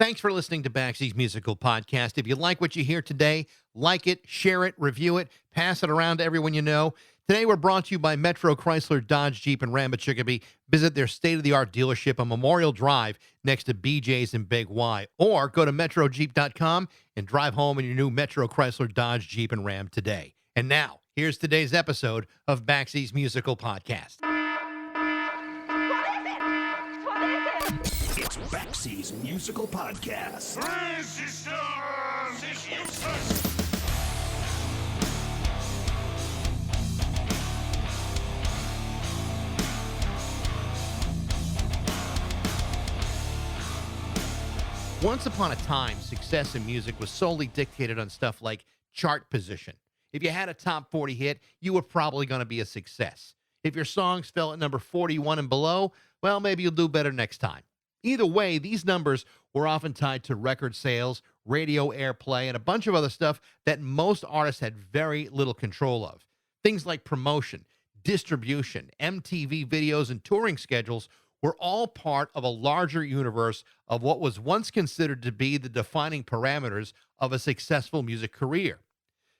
Thanks for listening to Baxy's Musical Podcast. If you like what you hear today, like it, share it, review it, pass it around to everyone you know. Today, we're brought to you by Metro Chrysler Dodge Jeep and Ram at Chicopee. Visit their state-of-the-art dealership on Memorial Drive next to BJ's and Big Y. Or go to metrojeep.com and drive home in your new Metro Chrysler Dodge Jeep and Ram today. And now, here's today's episode of Baxy's Musical Podcast. It's Baxy's Musical Podcast. Resistance is useless. Once upon a time, success in music was solely dictated on stuff like chart position. If you had a top 40 hit, you were probably going to be a success. If your songs fell at number 41 and below, well, maybe you'll do better next time. Either way, these numbers were often tied to record sales, radio airplay, and a bunch of other stuff that most artists had very little control of. Things like promotion, distribution, MTV videos, and touring schedules were all part of a larger universe of what was once considered to be the defining parameters of a successful music career.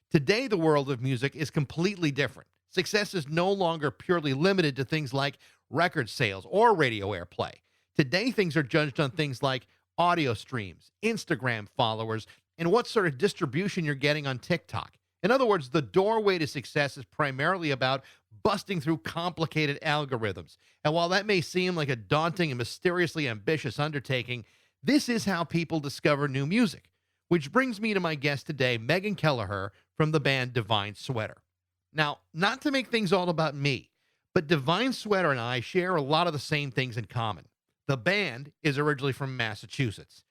Today, the world of music is completely different. Success is no longer purely limited to things like record sales or radio airplay. Today, things are judged on things like audio streams, Instagram followers, and what sort of distribution you're getting on TikTok. In other words, the doorway to success is primarily about busting through complicated algorithms. And while that may seem like a daunting and mysteriously ambitious undertaking, this is how people discover new music. Which brings me to my guest today, Meghan Kelleher from the band Divine Sweater. Now, not to make things all about me, but Divine Sweater and I share a lot of the same things in common. The band is originally from Massachusetts.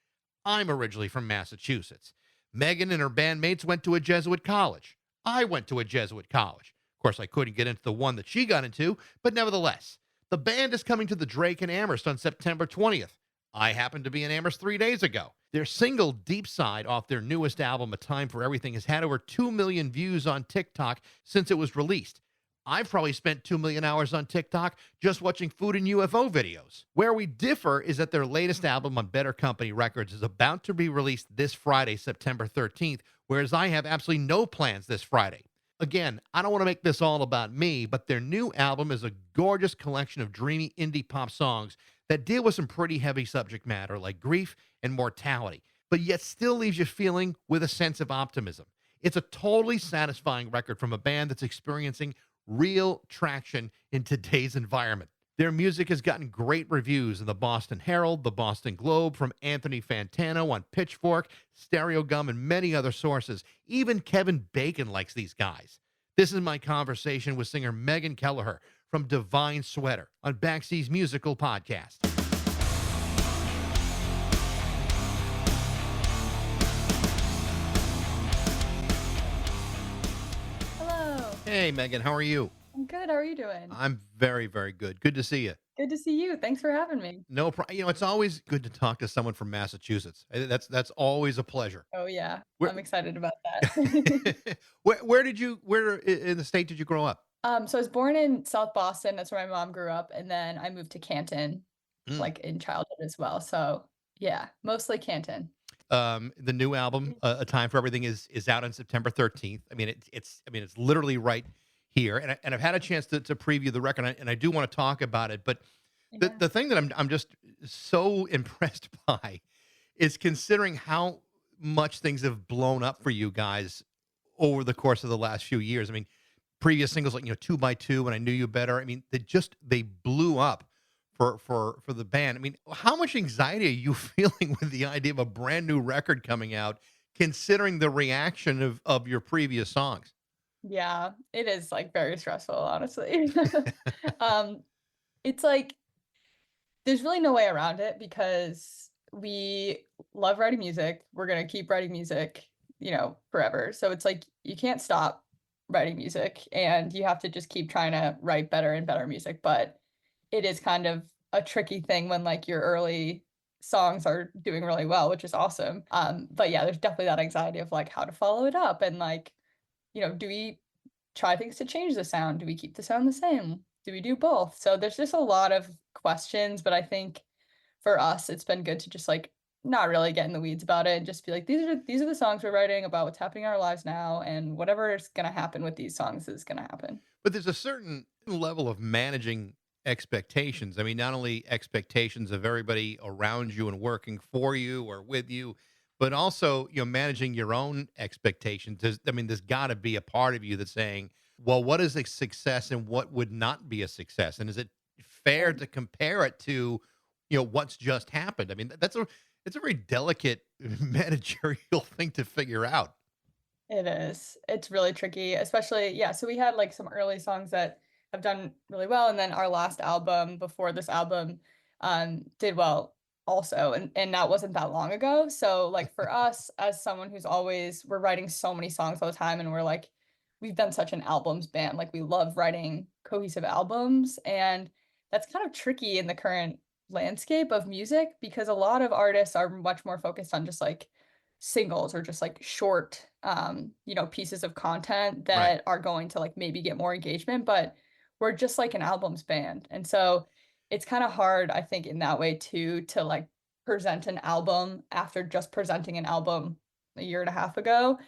I'm originally from Massachusetts. Meghan and her bandmates went to a Jesuit college. I went to a Jesuit college. Of course, I couldn't get into the one that she got into, but nevertheless, the band is coming to the Drake in Amherst on September 20th. I happened to be in Amherst 3 days ago. Their single, Deep Side, off their newest album, A Time for Everything, has had over 2 million views on TikTok since it was released. I've probably spent 2 million hours on TikTok just watching food and UFO videos. Where we differ is that their latest album on Better Company Records is about to be released this Friday, September 13th, whereas I have absolutely no plans this Friday. Again, I don't want to make this all about me, but their new album is a gorgeous collection of dreamy indie pop songs that deal with some pretty heavy subject matter like grief and mortality, but yet still leaves you feeling with a sense of optimism. It's a totally satisfying record from a band that's experiencing real traction in today's environment. Their music has gotten great reviews in the Boston Herald, the Boston Globe, from Anthony Fantano on Pitchfork, Stereo Gum, and many other sources. Even Kevin Bacon likes these guys. This is my conversation with singer Meghan Kelleher from Divine Sweater on Baxy's Musical Podcast. Hello. Hey, Meghan, how are you? I'm good. How are you doing? I'm very, very good. Good to see you. Good to see you. Thanks for having me. No problem. It's always good to talk to someone from Massachusetts. That's always a pleasure. Oh yeah, Where, I'm excited about that. where in the state did you grow up? So I was born in South Boston. That's where my mom grew up, and then I moved to Canton, Mm. like in childhood as well. So yeah, mostly Canton. The new album, A Time for Everything, is out on September 13th. I mean, it's literally right here, and I've had a chance to preview the record, and I do want to talk about it. But the Yeah. the thing that I'm just so impressed by is considering how much things have blown up for you guys over the course of the last few years. I mean, previous singles like 2x2 and I Knew You Better. I mean, they blew up for the band. I mean, how much anxiety are you feeling with the idea of a brand new record coming out, considering the reaction of your previous songs? Yeah, it is like very stressful, honestly. um, it's like there's really no way around it because we love writing music. We're gonna keep writing music, forever. So it's like you can't stop writing music and you have to just keep trying to write better and better music. But it is kind of a tricky thing when like your early songs are doing really well, which is awesome. But yeah, there's definitely that anxiety of like how to follow it up and like, do we try things to change the sound? Do we keep the sound the same? Do we do both? So there's just a lot of questions, but I think for us, it's been good to just like not really get in the weeds about it and just be like, these are the songs we're writing about what's happening in our lives now, and whatever is gonna happen with these songs is gonna happen. But there's a certain level of managing expectations. I mean, not only expectations of everybody around you and working for you or with you, but also, managing your own expectations. There's got to be a part of you that's saying, well, what is a success and what would not be a success? And is it fair Right. to compare it to, what's just happened? I mean, it's a very delicate managerial thing to figure out. It is. It's really tricky, especially yeah, so we had, like, some early songs that have done really well, and then our last album before this album, did well also, and that wasn't that long ago, so, like, for us, as someone who's always we're writing so many songs all the time, and we're, like we've been such an albums band, like, we love writing cohesive albums, and that's kind of tricky in the current landscape of music because a lot of artists are much more focused on just, like, singles or just like short pieces of content Right. that are going to like maybe get more engagement, but we're just like an albums band, and so it's kind of hard I think in that way too to like present an album after just presenting an album a year and a half ago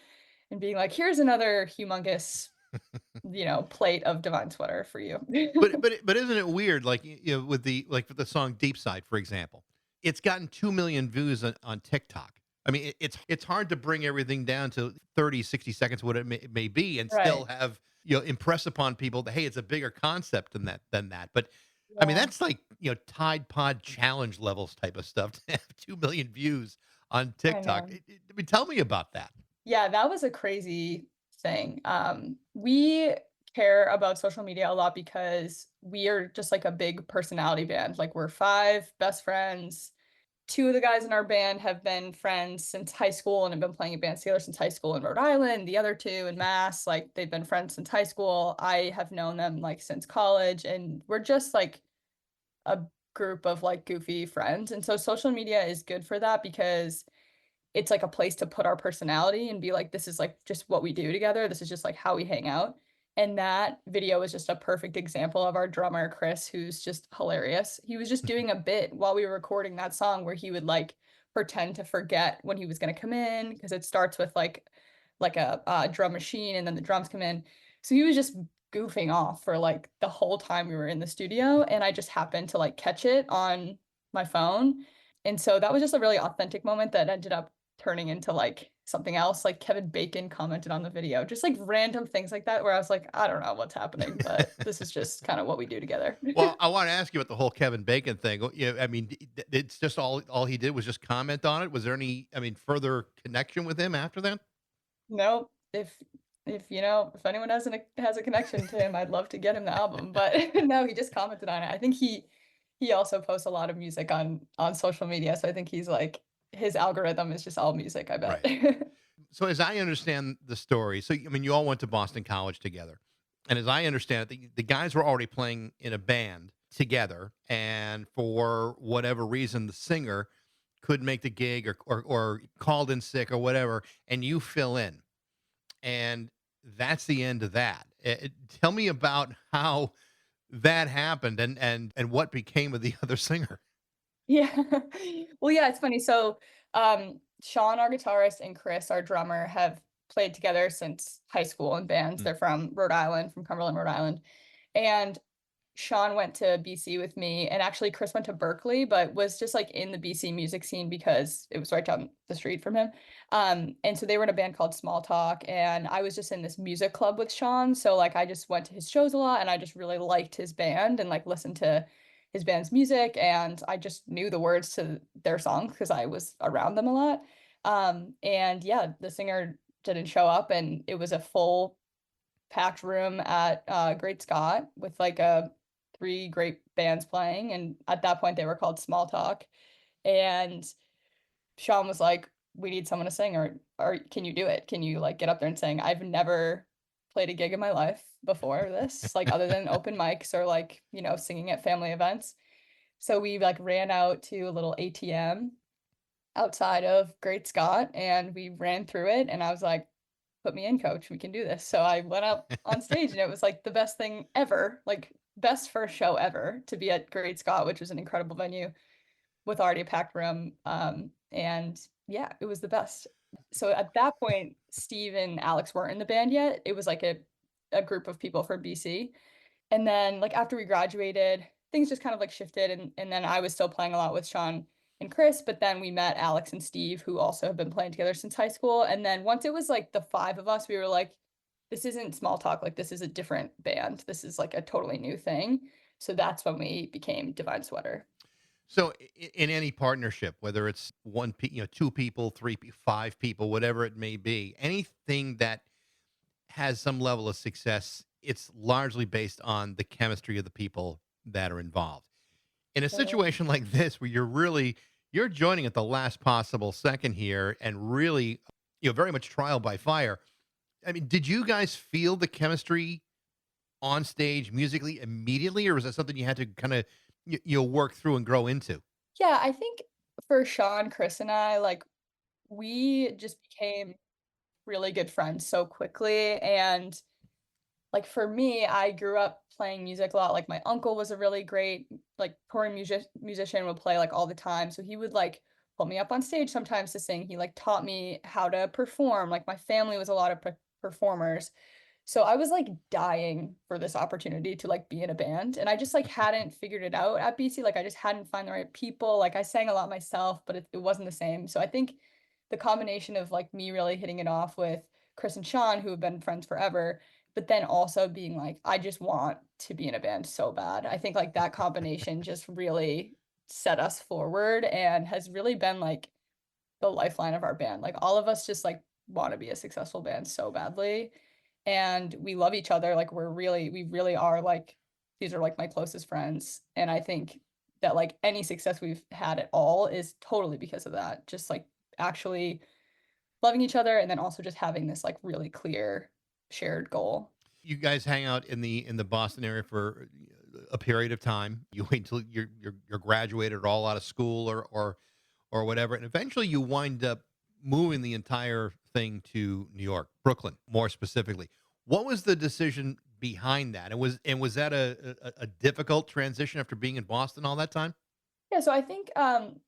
and being like, here's another humongous plate of divine sweater for you. But isn't it weird? Like, with with the song "Deep Side," for example, it's gotten 2 million views on TikTok. I mean, it's hard to bring everything down to 30, 60 seconds, what it may be, and still Right. have impress upon people that, hey, it's a bigger concept than that. But I mean, Yeah. that's like Tide Pod challenge levels type of stuff to have 2 million views on I TikTok. know. I mean, tell me about that. Yeah, that was a crazy thing. We care about social media a lot because we are just like a big personality band. Like we're five best friends. Two of the guys in our band have been friends since high school and have been playing in bands together since high school in Rhode Island. The other two in Mass, like they've been friends since high school. I have known them like since college, and we're just like a group of like goofy friends. And so social media is good for that because it's like a place to put our personality and be like, this is like just what we do together. This is just like how we hang out. And that video is just a perfect example of our drummer, Chris, who's just hilarious. He was just doing a bit while we were recording that song where he would like pretend to forget when he was going to come in because it starts with like a drum machine and then the drums come in. So he was just goofing off for like the whole time we were in the studio. And I just happened to like catch it on my phone. And so that was just a really authentic moment that ended up turning into, like, something else, like, Kevin Bacon commented on the video, just, like, random things like that where I was like, "I don't know what's happening, but this is just kinda what we do together." Well, I wanna ask you about the whole Kevin Bacon thing. I mean, it's just all he did was just comment on it? Was there any, further connection with him after that? No, if anyone has a connection to him, I'd love to get him the album, but no, he just commented on it. I think he also posts a lot of music on social media, so I think he's, like his algorithm is just all music, I bet. Right. So as I understand the story, so, I mean, you all went to Boston College together, and as I understand it, the guys were already playing in a band together, and for whatever reason, the singer couldn't make the gig or called in sick or whatever, and you fill in. And that's the end of that. Tell me about how that happened and what became of the other singer. Yeah. Well, yeah, it's funny. So, Sean, our guitarist, and Chris, our drummer, have played together since high school in bands. Mm. They're from Rhode Island, from Cumberland, Rhode Island. And Sean went to BC with me, and actually Chris went to Berkeley, but was just like in the BC music scene because it was right down the street from him. And so they were in a band called Small Talk, and I was just in this music club with Sean. So like I just went to his shows a lot, and I just really liked his band and like listened to his band's music, and I just knew the words to their songs because I was around them a lot. And yeah, the singer didn't show up, and it was a full packed room at Great Scott with like a three great bands playing, and at that point they were called Small Talk. And Sean was like, "We need someone to sing, or can you do it? Can you like get up there and sing?" I've never played a gig in my life before this, like other than open mics or like singing at family events. So we like ran out to a little ATM outside of Great Scott and we ran through it, and I was like, "Put me in, coach. We can do this." So I went up on stage and it was like the best thing ever, like best first show ever to be at Great Scott, which was an incredible venue with already a packed room. And yeah, it was the best. So at that point, Steve and Alex weren't in the band yet. It was like a group of people from BC. And then, like, after we graduated, things just kind of, like, shifted, and then I was still playing a lot with Sean and Chris, but then we met Alex and Steve, who also have been playing together since high school, and then once it was, like, the 5 of us, we were like, "This isn't small talk, like, this is a different band. This is, like, a totally new thing." So that's when we became Divine Sweater. So in any partnership, whether it's two people, five people, whatever it may be, anything that has some level of success, it's largely based on the chemistry of the people that are involved. In a Right. situation like this, where you're joining at the last possible second here, and really, very much trial by fire. I mean, did you guys feel the chemistry on stage musically immediately, or was that something you had to kind of work through and grow into? Yeah, I think for Sean, Chris, and I, like, we just became really good friends so quickly, and like, for me, I grew up playing music a lot, like, my uncle was a really great, like, touring musician, would play, like, all the time, so he would, like, put me up on stage sometimes to sing, he, like, taught me how to perform, like, my family was a lot of performers, so I was, like, dying for this opportunity to, like, be in a band, and I just, like, hadn't figured it out at BC, like, I just hadn't found the right people, like, I sang a lot myself, but it wasn't the same, so I think the combination of, like, me really hitting it off with Chris and Sean, who have been friends forever, but then also being like, "I just want to be in a band so bad." I think, like, that combination just really set us forward and has really been, like, the lifeline of our band. Like, all of us just, like, wanna be a successful band so badly, and we love each other, like, we really are, like, these are, like, my closest friends, and I think that, like, any success we've had at all is totally because of that. Just, like, actually loving each other and then also just having this, like, really clear shared goal. You guys hang out in the Boston area for a period of time. You wait until you're graduated or all out of school, or whatever, and eventually you wind up moving the entire thing to New York, Brooklyn, more specifically. What was the decision behind that? And was that a difficult transition after being in Boston all that time? Yeah, so I think,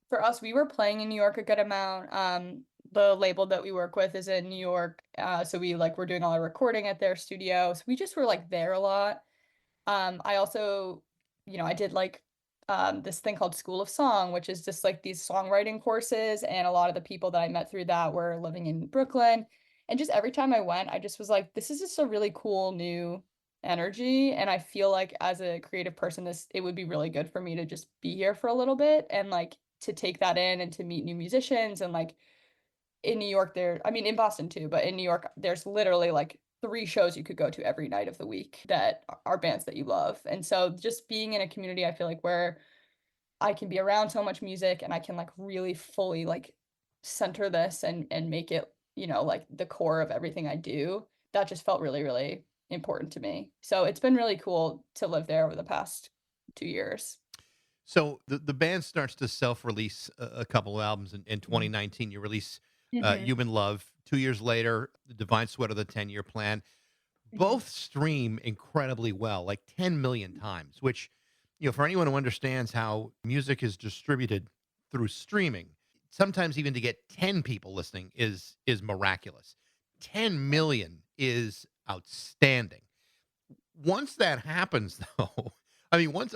for us, we were playing in New York a good amount. The label that we work with is in New York, so we, like, we're doing all our recording at their studio, so we just were, like, there a lot. I also, I did, like, this thing called School of Song, which is just, like, these songwriting courses, and a lot of the people that I met through that were living in Brooklyn, and just every time I went, I just was like, "This is just a really cool new energy," and I feel like as a creative person, this it would be really good for me to just be here for a little bit and, like, to take that in and to meet new musicians and, like, in New York, I mean, in Boston too, but in New York, there's literally like 3 shows you could go to every night of the week that are bands that you love. And so just being in a community, I feel like where I can be around so much music and I can like really fully like center this and make it, like the core of everything I do. That just felt really, really important to me. So it's been really cool to live there over the past 2 years. So the band starts to self-release a couple of albums in Mhm. 2019. You release Mhm. Human Love. 2 years later, The Divine Sweat of the 10-year plan. Mhm. Both stream incredibly well, like 10 million times, which, for anyone who understands how music is distributed through streaming, sometimes even to get 10 people listening is miraculous. 10 million is outstanding. Once that happens though, I mean, once,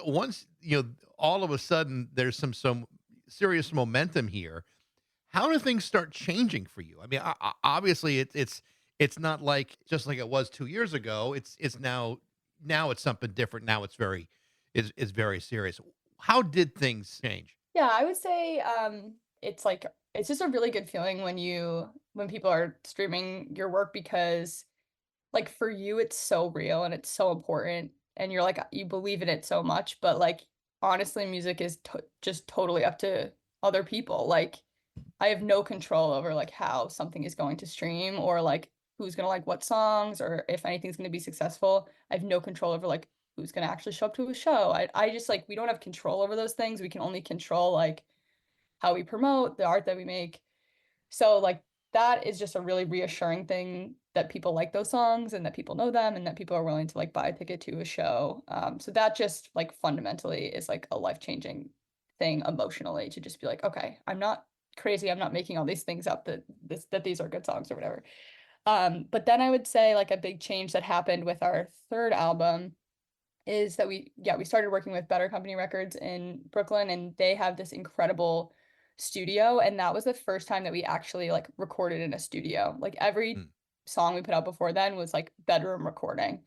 all of a sudden there's some serious momentum here, how do things start changing for you? I mean, obviously it's not like just like it was 2 years ago. It's now it's something different. Now it's very serious. How did things change? Yeah, I would say, it's like it's just a really good feeling when people are streaming your work because, like, for you, it's so real and it's so important, and you're like, you believe in it so much, but, like, honestly, music is just totally up to other people, like, I have no control over, like, how something is going to stream or, like, who's gonna like what songs or if anything's gonna be successful. I have no control over, like, who's gonna actually show up to a show. I just, like we don't have control over those things. We can only control, like, how we promote, the art that we make. So, like, that is just a really reassuring thing that people like those songs and that people know them and that people are willing to, like, buy a ticket to a show. So that just, like, fundamentally is, like, a life-changing thing emotionally to just be like, "Okay, I'm not crazy. I'm not making all these things up that these are good songs or whatever. But then I would say like a big change that happened with our third album is that we started working with Better Company Records in Brooklyn, and they have this incredible studio, and that was the first time that we actually like recorded in a studio. Like every Mm. song we put out before then was like bedroom recording.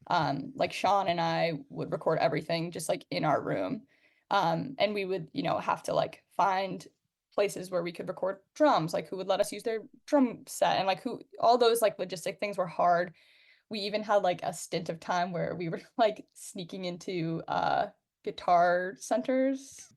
Like Sean and I would record everything just like in our room. And we would, have to like find places where we could record drums, like who would let us use their drum set, and like who all those like logistic things were hard. We even had like a stint of time where we were like sneaking into guitar centers.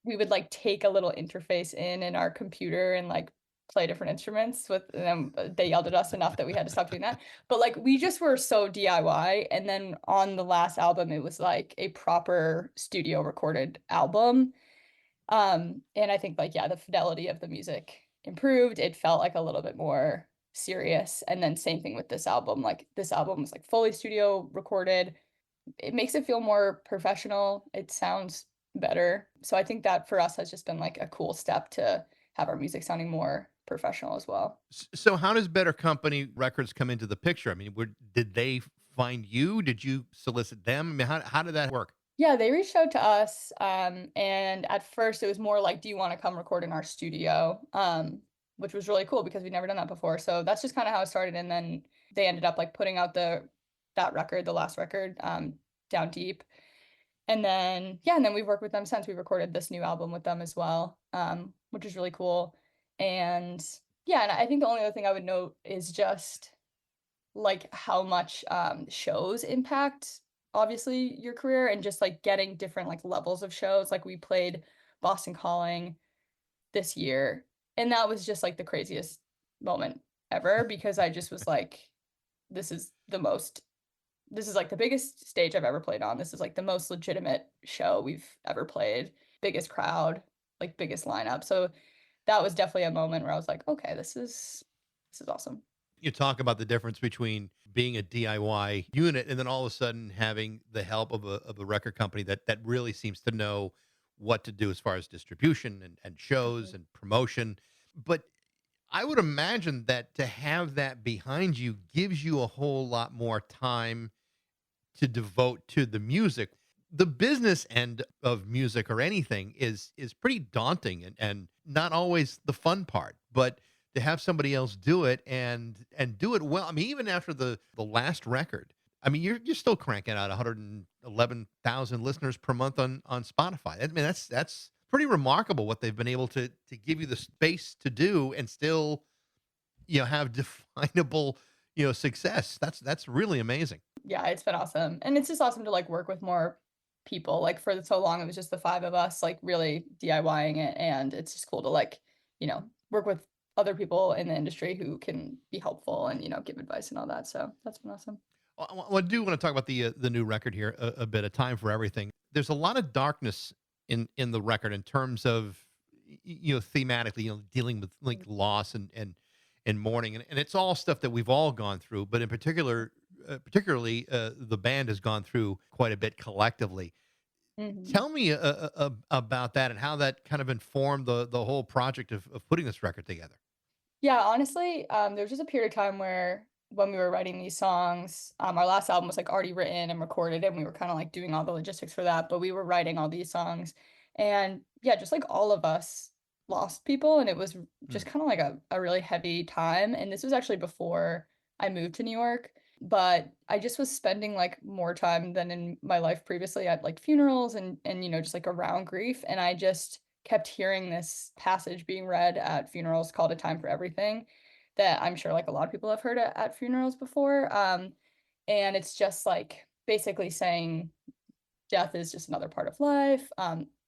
We would like take a little interface in our computer and like play different instruments with them. They yelled at us enough that we had to stop doing that. But like we just were so DIY. And then on the last album, it was like a proper studio recorded album. And I think like, yeah, the fidelity of the music improved. It felt like a little bit more serious. And then same thing with this album. Like this album was like fully studio recorded. It makes it feel more professional. It sounds better. So I think that for us has just been like a cool step to have our music sounding more professional as well. So how does Better Company Records come into the picture? I mean, did they find you? Did you solicit them? I mean, how did that work? Yeah, they reached out to us, and at first it was more like, "Do you wanna come record in our studio?" Which was really cool because we'd never done that before, so that's just kinda how it started, and then they ended up, like, putting out that record, the last record, Down Deep, and then yeah, and then we've worked with them since. We recorded this new album with them as well, which is really cool, and yeah, and I think the only other thing I would note is just like how much shows impact obviously your career, and just like getting different like levels of shows. Like we played Boston Calling this year, and that was just like the craziest moment ever because I just was like, this is the most this is like the biggest stage I've ever played on. This is like the most legitimate show we've ever played, biggest crowd, like biggest lineup. So that was definitely a moment where I was like, okay, this is awesome. You talk about the difference between being a DIY unit and then all of a sudden having the help of a record company that really seems to know what to do as far as distribution and shows Mhm. and promotion. But I would imagine that to have that behind you gives you a whole lot more time to devote to the music. The business end of music or anything is pretty daunting and not always the fun part, but to have somebody else do it and do it well. I mean, even after the last record, I mean, you're still cranking out 111,000 listeners per month on Spotify. I mean, that's pretty remarkable what they've been able to give you the space to do and still, have definable, success. That's really amazing. Yeah, it's been awesome. And it's just awesome to like work with more people. Like for so long it was just the five of us like really DIYing it, and it's just cool to like, work with other people in the industry who can be helpful and, give advice and all that. So that's been awesome. Well, I do want to talk about the new record here a bit. A time for everything. There's a lot of darkness in the record in terms of thematically, dealing with like Mm. loss and mourning, and it's all stuff that we've all gone through. But in particularly, the band has gone through quite a bit collectively. Mhm. Tell me about that and how that kind of informed the whole project of putting this record together. Yeah, honestly, there was just a period of time where when we were writing these songs, our last album was like already written and recorded, and we were kind of like doing all the logistics for that, but we were writing all these songs. And yeah, just like all of us lost people, and it was just Mm, kind of like a really heavy time. And this was actually before I moved to New York, but I just was spending like more time than in my life previously at like funerals and just like around grief. And I just kept hearing this passage being read at funerals called A Time for Everything that I'm sure like a lot of people have heard at funerals before. And it's just like basically saying death is just another part of life.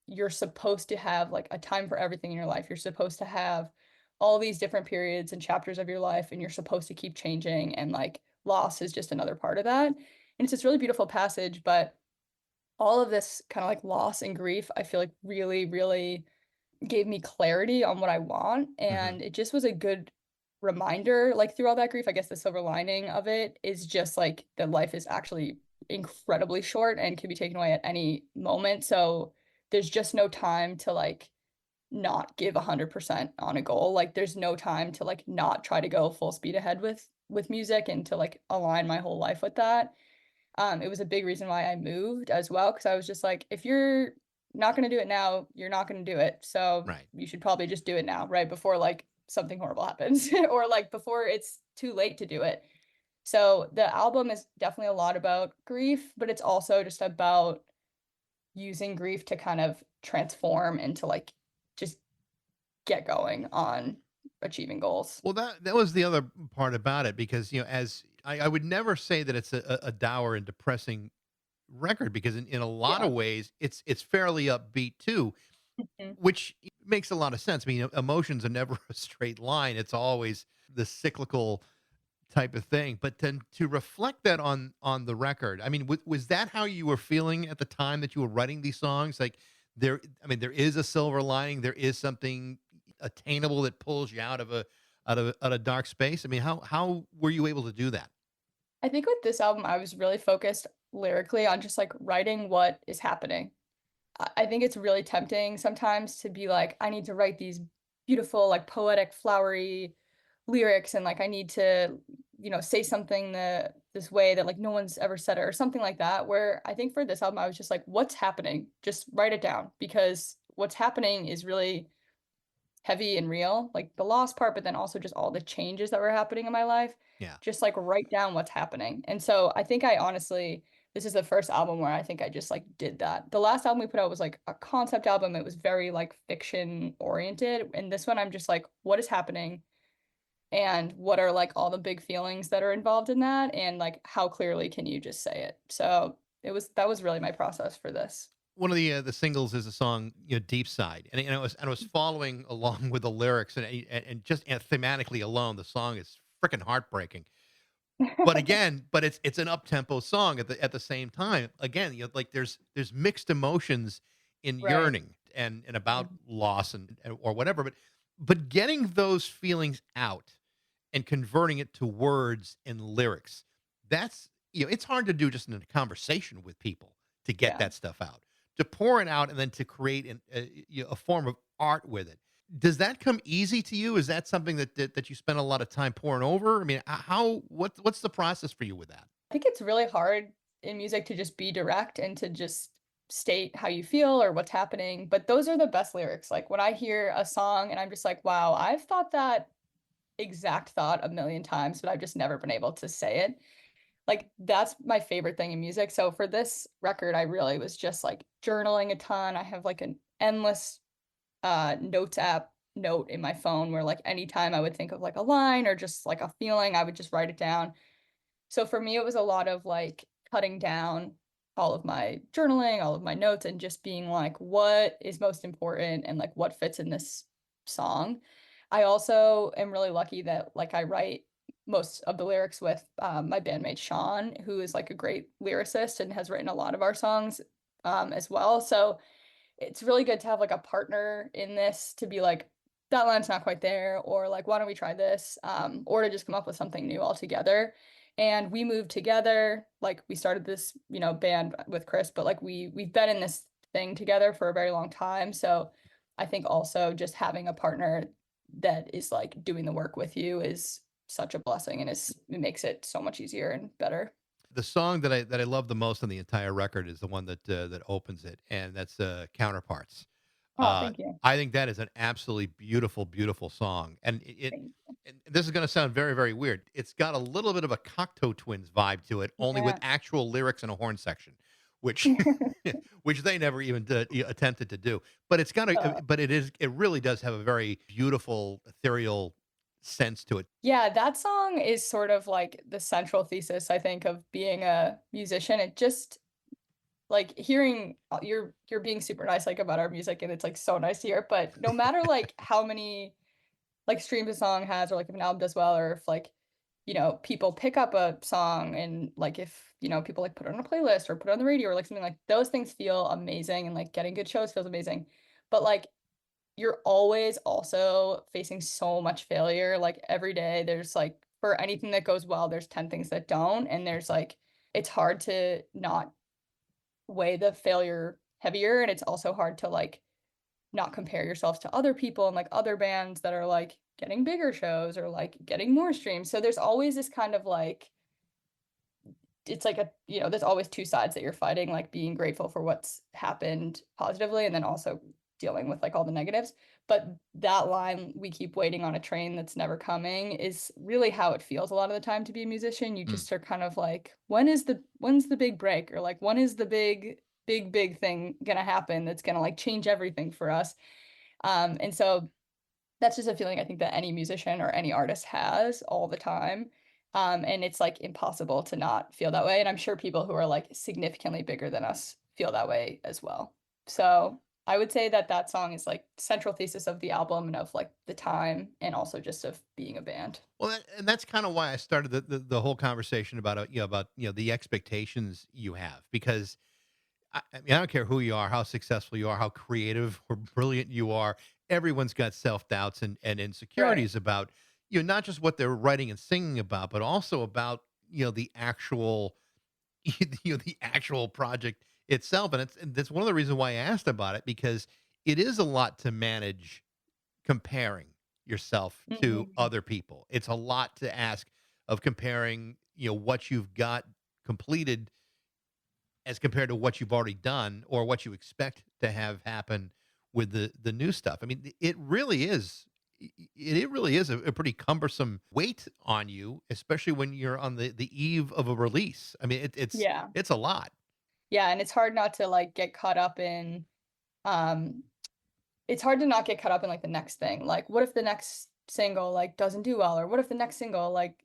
You're supposed to have like a time for everything in your life. You're supposed to have all these different periods and chapters of your life, and you're supposed to keep changing. And like loss is just another part of that. And it's this really beautiful passage, but all of this kind of like loss and grief, I feel like really, really gave me clarity on what I want, mhm. and it just was a good reminder, like, through all that grief. I guess the silver lining of it is just, like, that life is actually incredibly short and can be taken away at any moment, so there's just no time to, like, not give 100% on a goal. Like there's no time to like not try to go full speed ahead with music and to like align my whole life with that. It was a big reason why I moved as well because I was just like, if you're not going to do it now, you're not going to do it. So Right. you should probably just do it now, right? Before like something horrible happens or like before it's too late to do it. So the album is definitely a lot about grief, but it's also just about using grief to kind of transform into like just get going on achieving goals. Well, that was the other part about it because, as I would never say that it's a dour and depressing record because in a lot Yeah. of ways it's fairly upbeat too, Mhm. which makes a lot of sense. I mean, emotions are never a straight line. It's always the cyclical type of thing. But then to reflect that on the record, I mean, was that how you were feeling at the time that you were writing these songs? Like I mean, there is a silver lining. There is something attainable that pulls you out of dark space. I mean, how were you able to do that? I think with this album, I was really focused lyrically on just like writing what is happening. I think it's really tempting sometimes to be like, I need to write these beautiful, like poetic, flowery lyrics, and like I need to, say something this way that like no one's ever said it or something like that. Where I think for this album, I was just like, what's happening? Just write it down because what's happening is really heavy and real, like the loss part, but then also just all the changes that were happening in my life. Yeah. Just like write down what's happening. And so I think I honestly, this is the first album where I think I just like did that. The last album we put out was like a concept album. It was very like fiction oriented. And this one I'm just like, what is happening? And what are like all the big feelings that are involved in that? And like how clearly can you just say it? So that was really my process for this. One of the singles is a song, "Deep Side," and I was following along with the lyrics, and just thematically alone, the song is freaking heartbreaking. But it's an up-tempo song at the same time. Again, like there's mixed emotions in Right. yearning and about Mhm. loss or whatever, but getting those feelings out and converting it to words and lyrics, that's it's hard to do just in a conversation with people to get Yeah. that stuff out. To pour it out and then to create a form of art with it. Does that come easy to you? Is that something that you spend a lot of time pouring over? I mean, what's the process for you with that? I think it's really hard in music to just be direct and to just state how you feel or what's happening, but those are the best lyrics. Like when I hear a song and I'm just like, wow, I've thought that exact thought a million times, but I've just never been able to say it. Like that's my favorite thing in music. So for this record, I really was just like journaling a ton. I have like an endless notes app note in my phone where like anytime I would think of like a line or just like a feeling, I would just write it down. So for me, it was a lot of like cutting down all of my journaling, all of my notes, and just being like, what is most important and like what fits in this song. I also am really lucky that like I write most of the lyrics with my bandmate Sean, who is like a great lyricist and has written a lot of our songs as well. So it's really good to have like a partner in this to be like that line's not quite there or like why don't we try this or to just come up with something new altogether. And we moved together, like we started this band with Chris, but like we've been in this thing together for a very long time. So I think also just having a partner that is like doing the work with you is such a blessing and it makes it so much easier and better. The song that I love the most on the entire record is the one that opens it, and that's "Counterparts." Oh, thank you. I think that is an absolutely beautiful, beautiful song, and Thank and this is gonna sound very, very weird. It's got a little bit of a Cocteau Twins vibe to it, you. only with Yeah. actual lyrics and a horn section, which which they never even attempted to do. But it's got Uh, it really does have a very beautiful, ethereal sense to it. Yeah, that song is sort of like the central thesis, I think, of being a musician. It just like hearing you're being super nice like about our music and it's like so nice to hear, but no matter like how many like streams a song has or like if an album does well or if like, people pick up a song and like if, people like put it on a playlist or put it on the radio or like something like those things feel amazing and like getting good shows feels amazing. But like you're always also facing so much failure, like, every day, there's, like for anything that goes well, there's 10 things that don't, and there's, like it's hard to not weigh the failure heavier, and it's also hard to, like, not compare yourselves to other people and like other bands that are like getting bigger shows or like getting more streams. So there's always this kind of like, it's like a, there's always two sides that you're fighting, like being grateful for what's happened positively and then also dealing with like all the negatives. But that line, we keep waiting on a train that's never coming, is really how it feels a lot of the time to be a musician. You Mm. just are kind of like, when's the big break? Or like, when is the big thing gonna happen that's gonna like change everything for us? And so that's just a feeling I think that any musician or any artist has all the time. And it's like impossible to not feel that way. And I'm sure people who are like significantly bigger than us feel that way as well. So I would say that that song is like central thesis of the album and of like the time and also just of being a band. Well, and that's kind of why I started the whole conversation about the expectations you have, because I mean, I don't care who you are, how successful you are, how creative or brilliant you are. Everyone's got self doubts and Right. insecurities about not just what they're writing and singing about, but also about the actual the actual project itself. And that's one of the reasons why I asked about it, because it is a lot to manage comparing yourself to Mhm. other people. It's a lot to ask of comparing, what you've got completed as compared to what you've already done or what you expect to have happen with the new stuff. I mean, it really is a pretty cumbersome weight on you, especially when you're on the eve of a release. I mean, Yeah. it's a lot. Yeah. And it's hard not to like get caught up in um it's hard to not get caught up in like the next thing. Like, what if the next single like doesn't do well? Or what if the next single like,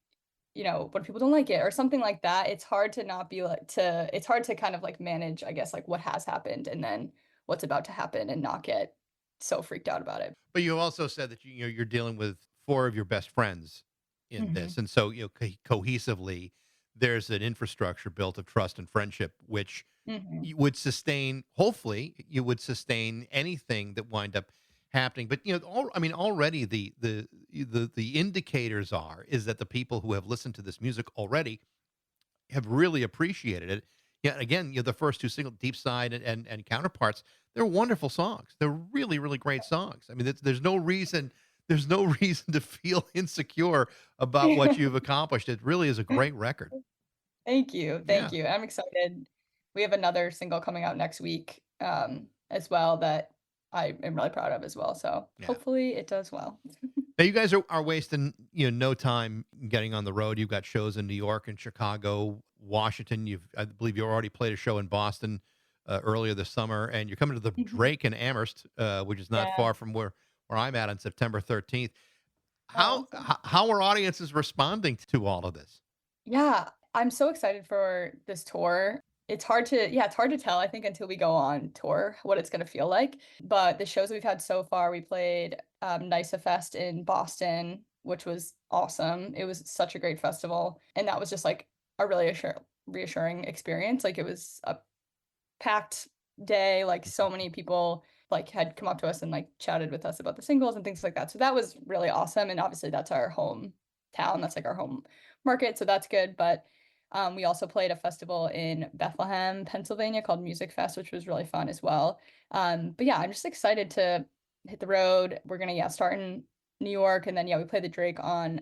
what if people don't like it or something like that? It's hard to not be like to it's hard to kind of like manage, I guess, like what has happened and then what's about to happen and not get so freaked out about it. But you also said that you're dealing with four of your best friends in this, Mhm. and so cohesively, there's an infrastructure built of trust and friendship, which Mhm. you would sustain. Hopefully, you would sustain anything that wind up happening. But I mean, already the indicators is that the people who have listened to this music already have really appreciated it. Yeah, again, the first two singles, Deep Side and Counterparts, they're wonderful songs. They're really, really great songs. I mean, there's no reason to feel insecure about what you've accomplished. It really is a great record. Thank you. Thank Yeah, you. I'm excited. We have another single coming out next week, as well that I am really proud of as well. So yeah. hopefully it does well. Now you guys are wasting no time getting on the road. You've got shows in New York and Chicago, Washington. I believe you already played a show in Boston earlier this summer, and you're coming to the Mhm. Drake in Amherst, which is not Yeah. far from where I'm at on September 13th. Oh, How awesome. how are audiences responding to all of this? Yeah, I'm so excited for this tour. It's hard to tell, I think, until we go on tour what it's gonna feel like. But the shows we've had so far, we played NYSA Fest in Boston, which was awesome. It was such a great festival. And that was just like a really reassuring experience. Like it was a packed day, like so many people like had come up to us and like chatted with us about the singles and things like that. So that was really awesome. And obviously that's our home town. That's like our home market. So that's good. But we also played a festival in Bethlehem, Pennsylvania called Music Fest, which was really fun as well. But yeah, I'm just excited to hit the road. We're gonna start in New York and then we play the Drake on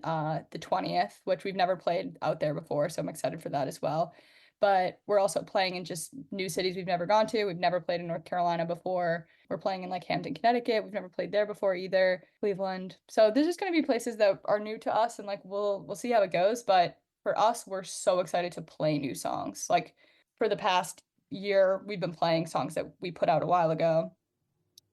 the 20th, which we've never played out there before. So I'm excited for that as well. But we're also playing in just new cities we've never gone to. We've never played in North Carolina before. We're playing in like Hampton, Connecticut. We've never played there before either. Cleveland. So there's just going to be places that are new to us and like we'll see how it goes, but for us we're so excited to play new songs. Like for the past year we've been playing songs that we put out a while ago.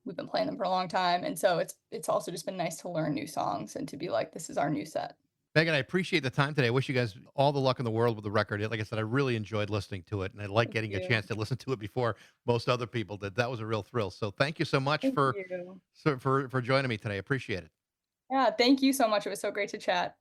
We've been playing them for a long time and so it's also just been nice to learn new songs and to be like this is our new set. Megan, I appreciate the time today. I wish you guys all the luck in the world with the record. Like I said, I really enjoyed listening to it, and I like Thank getting a you. chance to listen to it before most other people did. That was a real thrill. So thank you so much Thank you. for joining me today. Appreciate it. Yeah, thank you so much. It was so great to chat.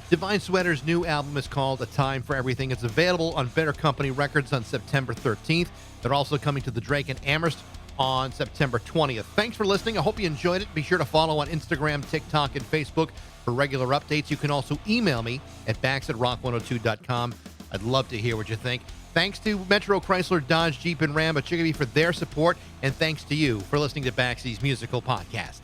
Divine Sweater's new album is called A Time for Everything. It's available on Better Company Records on September 13th. They're also coming to the Drake in Amherst on September 20th. Thanks for listening. I hope you enjoyed it. Be sure to follow on Instagram, TikTok, and Facebook for regular updates. You can also email me at bax@rock102.com. I'd love to hear what you think. Thanks to Metro Chrysler Dodge Jeep and Ram of Chicopee for their support, and thanks to you for listening to Baxy's Musical Podcast.